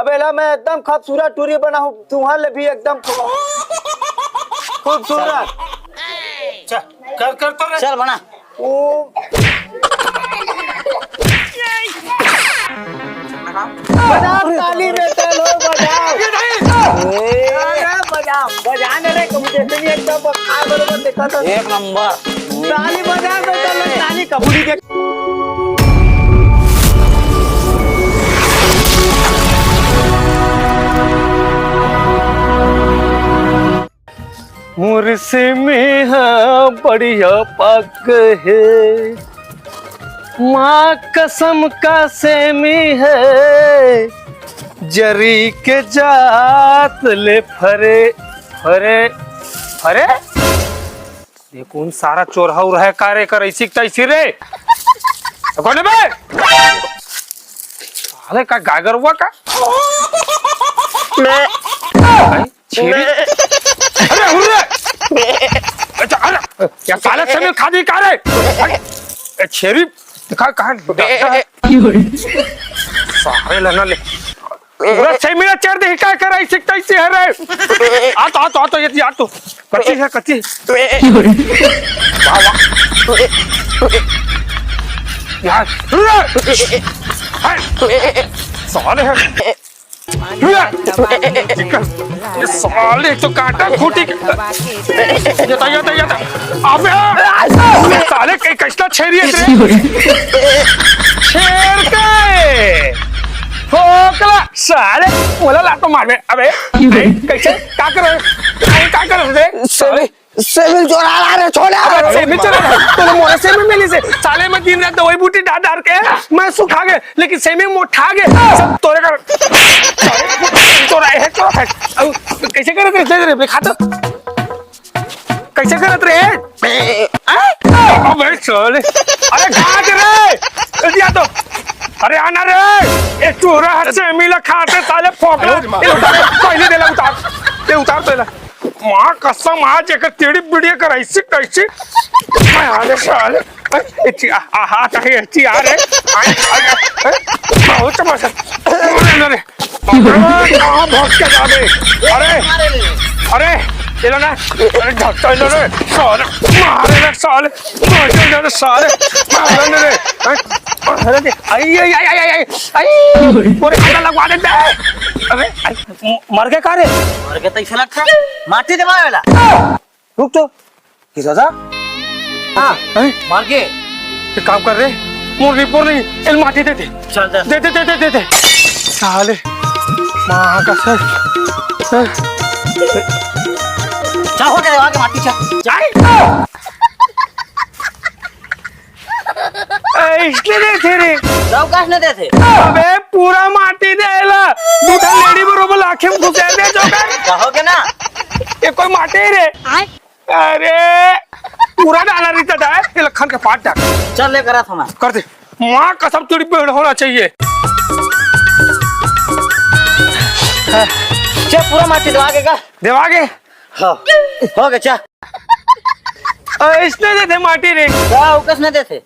अबे ला मैं एकदम खूबसूरत टूरी बना हूँ, तुम्हारे भी एकदम खूबसूरत। कर कर तो चल बना। बजाओ ताली में, चलो बजाओ। बजाओ बजाने रे मुझे एकदम बरोबर देखा था। एक नंबर ताली बजा दो, चलो ताली कबूली के। मुरसे में हाँ बढ़िया पक है, माँ कसम का सेमी है, जरी के जात ले फरे फरे फरे। ये कौन सारा चोरहा उरहा कार्य कर ऐसी तैसी रे कौन बे? साले का गागर हुआ का छेड़ी? अरे हुर्रे अच्छा अरे क्या साले से खा दी का रे छेरी दिखा कहाँ सारे लना ले पूरा 6 मिनट चढ़ दे क्या कर रही सिकता इसे है रे। आ तो ये यार तो कच्ची है कच्ची वाह यार साले है ये साले तो काटा खूटी ये अबे साले कई कष्टा छेरी है शेर के फोकला साले बोला लातो मार में। अबे कैसे क्या कर रहे साले सेविल चोरा ला रे छोड़ा। अबे सेविल चोरा तो मोरे सेविल मिली से साले में दिन रात दवाई बूटी डाल के मैं सुखा गए, लेकिन सेविल मोटा गए सब तोरे का चोरा है चोरा है। कैसे करत रे खाता कैसे करत रे? अबे साले अरे घाट रे दिया तो अरे आना रे ये चोरा है सेविल खाते साले फोकला पहले दे उतार तो माँ कसम आज एक टेढ़ी बिड़िया कर ऐसी कैसी मैं आने साले आहा ताकि ऐसी आ रहे बहुत मजा अरे कहाँ भाग के जा रहे? अरे ये लो ना अरे ढक्का लो रे साले मारे रे साले मारे रे अरे आई पूरे खाना लगवा दे। अबे मर गए का रे? मर गए तो इसला खा माटी दे वाला रुक तो किस दादा हां मार के ये काम कर रहे मुर्गी पोर नहीं एल माटी दे चल दे साले मां का सर चाहो के देवा के माटी जाए इसलिए दे थे रे अवकाश न देते। अबे पूरा माटी देला दूधा लेडी बरोबर आंखें घुसा दे जोकर चाहोगे ना ये कोई माटी रे अरे पूरा डाला रहता था ये लखन के पाट डाल चल ले करा था कर दे मां कसम तुड़ी पेड़ होना चाहिए। चे पूरा माटी देवागे हां हो गया चा इसने दे दे माटी रे अवकाश न देते।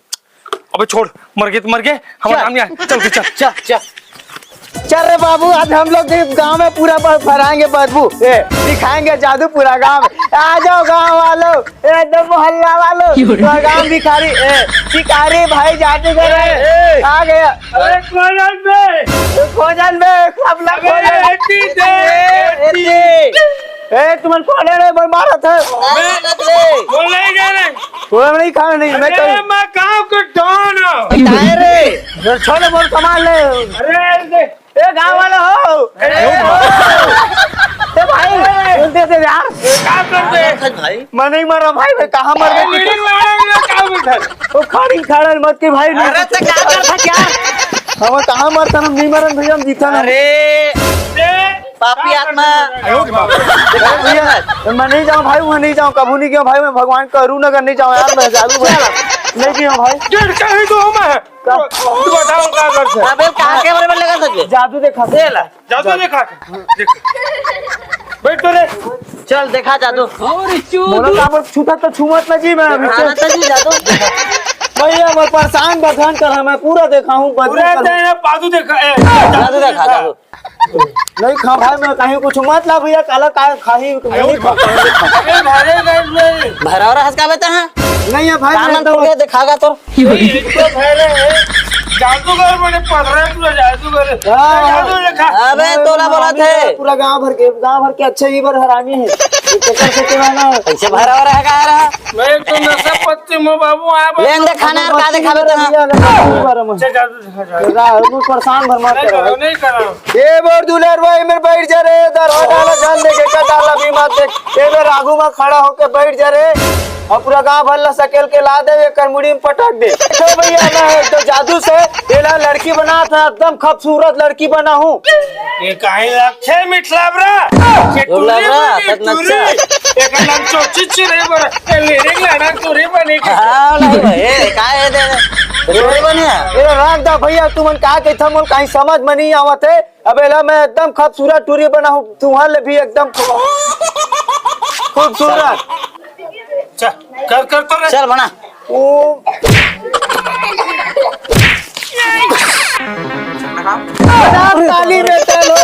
अबे छोड़ मर गए हमारा काम नहीं चल चल रे बाबू आज हम लोग गांव में पूरा भराएंगे बदबू दिखाएंगे जादू पूरा गांव में। आ जाओ गांव वालों एकदम मोहल्ला वालों तो गांव भिखारी भाई जादू कर रहे आ गया। अरे खोजन में सब लोग तुम्हारे खोले रे मारा था बोल नहीं गए रे कोई नहीं खाना नहीं मैं गाँव को डॉन रे छोले बोल कमाल ले। अरे ए गाँव वाले हो भाई दे यार क्या करते भाई मैं नहीं मरा भाई मैं कहाँ मर गया मीटिंग में वो खड़ी मत के भाई अरे तो क्या करता क्या हम कहाँ मरता हम नहीं मरन भैया हम जीता ना। अरे पापी आत्मा भैया मैं नहीं जाऊँ भाई वहाँ नहीं जाऊँ कभी नहीं गया भाई मैं भगवान करूँ नगर नहीं जाऊँ यार मैं जादू नहीं किया भाई कहीं तो मैं बताओ क्या करते अबे कहाँ के बारे में लगा सके जादू देखा जादू देखा बैठ तो रे चल देखा जादू बोला का छूता तो छूमत ना जी मैं अभी जादू भैया मैं परेशान बखान कर मैं पूरा देखा हूँ पूरा बाजू देखा जादू देखा जादू नहीं खा भाई मैं कहीं कुछ मत ला भैया काला का खाही नहीं खा भरा और हंस का बेटा है नहीं है भाई सामान तोड़ के दिखागा तो जादूगर बने पढ़ रहे पूरा जादूगर जादू लिखा अबे तोला बोला थे पूरा गांव भर के अच्छे ईबर हरामी है चक्कर से चलाना कैसे भरा और है का रहा मैं तो नशा पत्ती में बाबू आया लेन दे खाना और का दिखावे तो जादू दिखा परेशान भर मत करो नहीं करा ये बोर दुलर भाई मेरे बैठ जा रे इधर हो डाला जान दे के का डाला भी मत देख ये मेरे आगू में खड़ा होके बैठ जा रे और पूरा गांव भल्ला सकेल के ला दे कर मुड़ी में पटक दे तो भैया मैं तो जादू से तेरा लड़की बना था एकदम खूबसूरत लड़की बना हूँ ये काहे लक्षे मिठलाबरा एक नाम चोची रे बर लिरिंग लाना तुरी बने के हां नहीं ए काय दे रोड बनिया ये राख दा भैया तुमन का के थमल कहीं समझ में नहीं आवत है अबेला मैं एकदम खूबसूरत टूरी बना हूँ तुम्हारे भी एकदम खूबसूरत चल कर तो चल बना ताली में चलो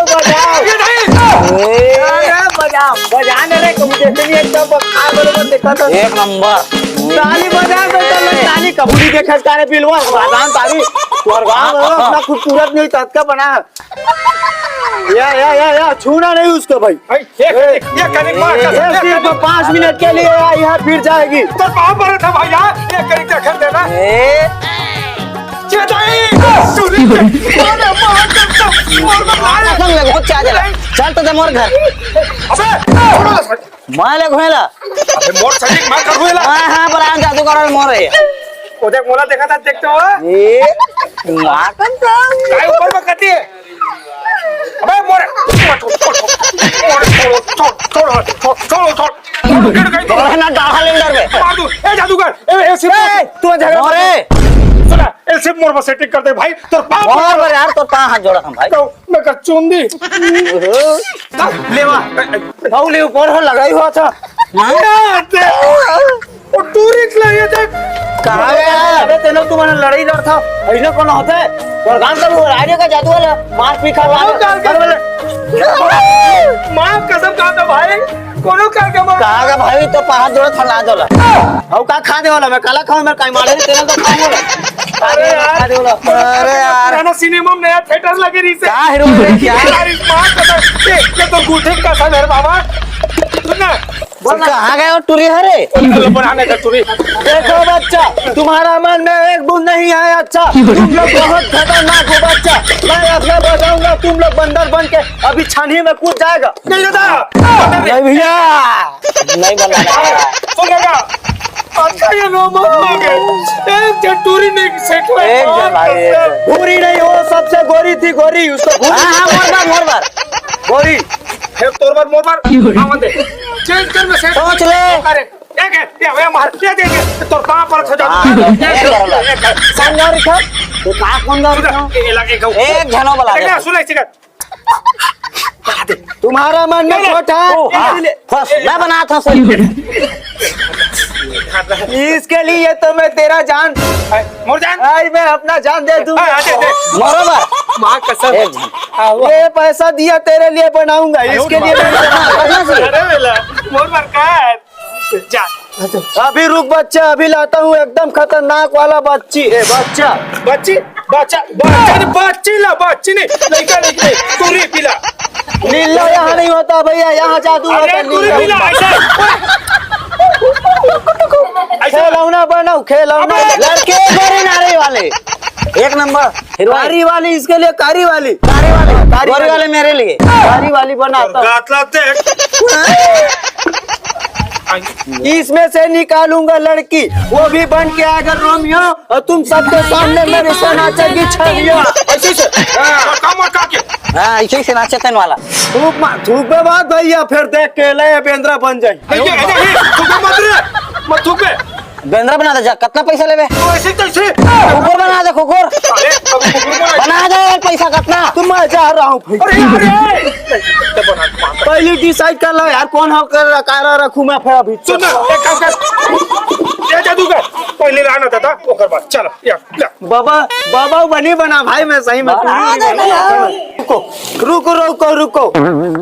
बजाओ बजाने रे कबूतर से एकदम बराबर देखा तो एक नंबर ताली बजा दे तो ताली कबूली देखा सारे बिलवा बादाम ताली और गांव अपना खूबसूरत नहीं तत्का बना या छूना नहीं उसको भाई ये कनिक मार का सिर्फ 5 मिनट के लिए यहाँ फिर जाएगी तो कहां पर था भैया ये कनिक देखा देना ए चुरी चल तो मोर घर अबे माले घोला अबे मोर सैनिक मार कर हुएला हां बड़ा जादू कर मोर है ओ देख मोला देखा था देखते हो ए माकन तो काय ऊपर में कती है अबे मोर छोड़ ना डाल लेंडर में ए जादूगर ए सिर्फ तू झगड़ा मोरे सुना ए सिर्फ मोर बस सेटिंग कर दे भाई तोर पाप मोर यार तो हाथ जोड़ा हम भाई तो मैं कर चुंदी लेवा भाऊले ऊपर हो लगाई हुआ था ओ टूरिस्ट लगे देख कहां गया अबे तेनो तुम्हारा लड़ाई लड़ था ऐसा कौन होता है और गांव का वो राजे का जादू वाला मार पी खा वाला मां कसम खा दो भाई कोनो का के मार कहां का भाई तो हाथ जोड़ा थला जोला औ का खा दे वाला मैं काला खाऊं मैं काई मारे तेरा तो खाऊंगा अरे यार ना सिनेमा में नया थिएटर लगे रही से क्या हीरो रे क्या यार इस मां कसम ये तो गुठे का था मेरे बाबा सुनना कहां गए और टूरी हरे बनाने का टूरी देखो बच्चा तुम्हारा मन में एक बूंद नहीं है अच्छा तुम लोग बहुत खतरनाक हो बच्चा मैं अपना बताऊंगा तुम लोग बंदर बन के अभी छानी में कूद जाएगा नहीं दादा नहीं भैया नहीं बना सुनेगा अच्छा ये नो हो गए एक टूरी ने सेट हुआ एक जन भाई पूरी नहीं हो सबसे गोरी थी गोरी उसको हां मोर बार गोरी फिर तोर बार मोर बार आवन दे चेंज कर में सेट सोच ले अरे एक है ये वे मार ये दे तोर कहां पर खजा संगारी था तो का कौन दा ये लगे गो एक झनो बला देखा सुनाई सिगा तुम्हारा मन में छोटा है फस मैं बना था सही इसके लिए तो मैं तेरा जान मोर जान आज मैं अपना जान दे दूं दे दे बरोबर मां कसम एक झन ये पैसा दिया तेरे लिए बनाऊंगा इसके लिए अरे वेला मोर बार का जा अभी रुक बच्चा अभी लाता हूँ एकदम खतरनाक वाला बच्ची बच्चा बच्ची बच्चा बच्ची ला बच्ची नहीं लड़का नहीं तूरी पिला लीला यहाँ नहीं होता भैया यहाँ जादू होता है तूरी पिला खिलौना बनाओ खिलौना लड़के गोरे नारे वाले एक नंबर कारी वाली इसके लिए कारी वाली गोरे वाले मेरे लिए कारी वाली बनाता गातला देख इसमें से निकालूंगा लड़की वो भी बन के अगर रोमियो और तुम सबके सामने मेरे से नाचेगी छलिया ऐसे से काम का के हां ऐसे से नाचे तन वाला थूक पे बात भैया फिर देख के ले बेंद्रा बन जाए मत थूक पे बेंद्रा बना दे जा कितना पैसा लेबे ऐसे कैसे कुकुर बना दे कुकुर बना दे पैसा कितना तुम मैं जा रहा हूँ अरे पहले डिसाइड कर लो यार कौन हो कर रखूं मैं फिर अभी सुन एक काम कर ये जादूगर पहले लाना था ओकर बाद चलो या बाबा बाबा बनी बना भाई मैं सही में रुको रुको रुको रुको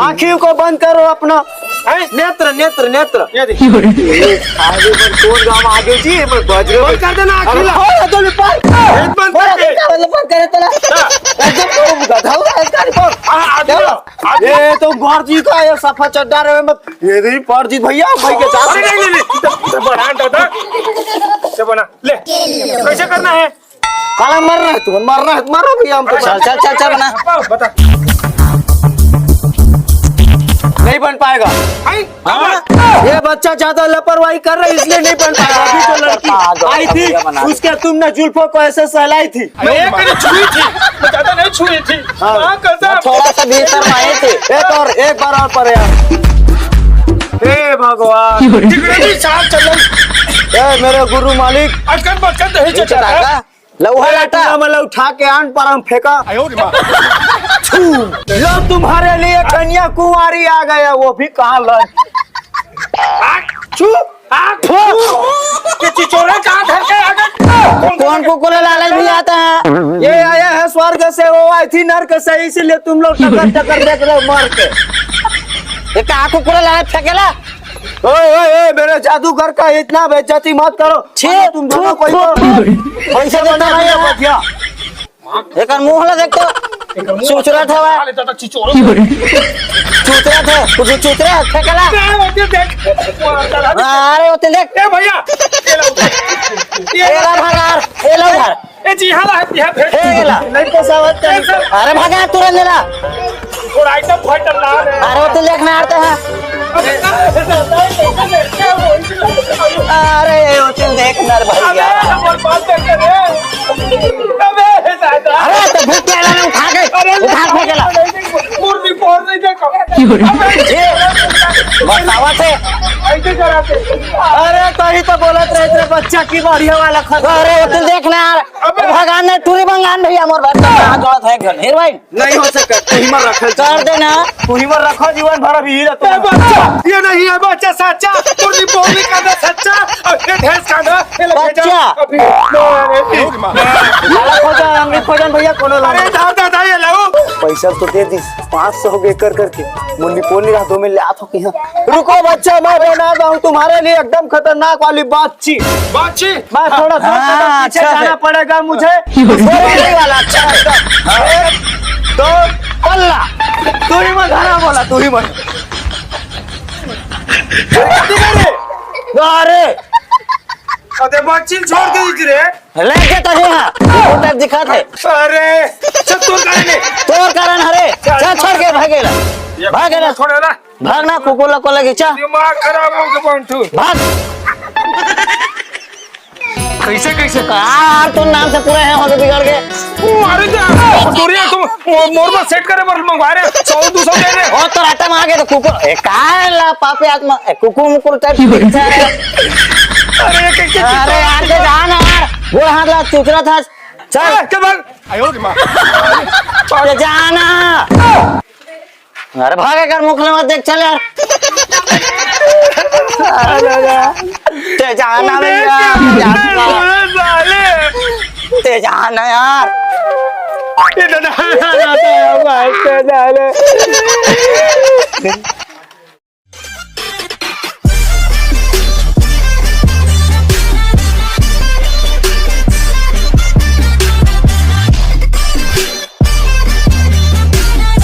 आँखियों को बंद करो अपना नेत्र नेत्र नेत्र आगे पर कौन गाँव आगे जी बज रहे बंद कर देना आखिर बंद ये तो गौरजी का ये सफा चड्डा रहे ये नहीं पौरजी भैया भाई के साथ अरे नहीं बना था से बना ले कैसे करना है काला मर रहा है तू मरना है मारो भैया हमको चल चल चल चल बना बता नहीं बन पाएगा ये बच्चा ज्यादा लापरवाही कर रहा है इसलिए नहीं बन पाएगा अभी जो लड़की आई थी उसके तुमने जुल्फों को ऐसे सहलाई थी मैंने छुई थी ज्यादा नहीं छुई थी हाँ कसम थोड़ा सा भीतर आए थे एक बार और पर यार हे भगवान टिकड़ी साथ चल ए मेरे गुरु मालिक आजकल बचकन नहीं चलता लौहा लाटा मतलब उठा के आन पर हम फेंका लो तुम्हारे लिए कन्याकुमारी आ गया वो भी कहाँ चिचोरा कहाँ घर के आ गए कौन कुकुर लालच भी आता है ये आया है स्वर्ग से वो आई थी नर्क से इसीलिए तुम लोग टकर टकर देख रहे हो मार के ये कहाँ कुकुर लालच फेंकेला ओए मेरे जादूगर का इतना बेइज्जती मत करो छे तुम दोनों कोई पैसा देना नहीं है भैया एक मुंह ला देख तो चूचरा था चिचोरा चूचरा था कुछ चूचरा फेंकेला अरे होते देख भैया ये ला भगार ये लो घर जी हाँ ये ला नहीं पसावत अरे भगा तुरंत लेला थोड़ा आइटम फाइटर ला रहे अरे होते देखना आते हैं अरे होते देखना भैया अरे तो भूख के आला उठा फेंकेला मुर्गी फोड़ नहीं देखो बतावा थे अरे कहीं तो बोलत रहे थे बच्चा की बढ़िया वाला अरे होते देखना यार भगवान ने टूरी बंगान भैया मोर बात कहां जोड़त है घर हेरवाई नहीं हो सकता तू ही मर रखल कर देना तू ही मर रखो जीवन भर अभी बच्चा ये नहीं है बच्चा सच्चा मुर्गी फोड़ने का ना सच्चा और ये भैंस का ना बच्चा अभी खोजन भैया कोनो अरे दादा ये लो पैसा तो दे दी 500 हो गए कर करके मुंडी पोनी रहा दो में ले आतो कि रुको बच्चा मैं बना रहा हूँ तुम्हारे लिए एकदम खतरनाक वाली बातचीत बाची मैं थोड़ा सा हाँ, पीछे अच्छा जाना है। पड़ेगा मुझे बोलने वाला अच्छा है तो पल्ला तू ही मत धरा बोला तू ही मत अरे अरे बाची छोड़ के इधर लेके तो हां उधर दिखत है अरे सब तो करने तोर कारण हरे चल छोड़ के भागेला छोड़े ना भागना कुकुर को लगे चा दिमाग खराब हो गया बंटू भाग कैसे कैसे यार तू नाम से पूरे हैं हो बिगड़ गए अरे दूरिया तुम मोर में सेट करे पर मंगवा रहे 100-200 दे रहे ओ तो राटा में आ गए तो कुकुर ए काय ला पापे आत्मा कुकुर मुकुर टाइप दिखता है अरे कैसे अरे यार के जान यार वो हाथ ला चुचरा था चल चल भाग आयो रे मां चल जाना अरे भागे कर मुखले मत देख चल यार ते जाना ते जाना यार ये दादा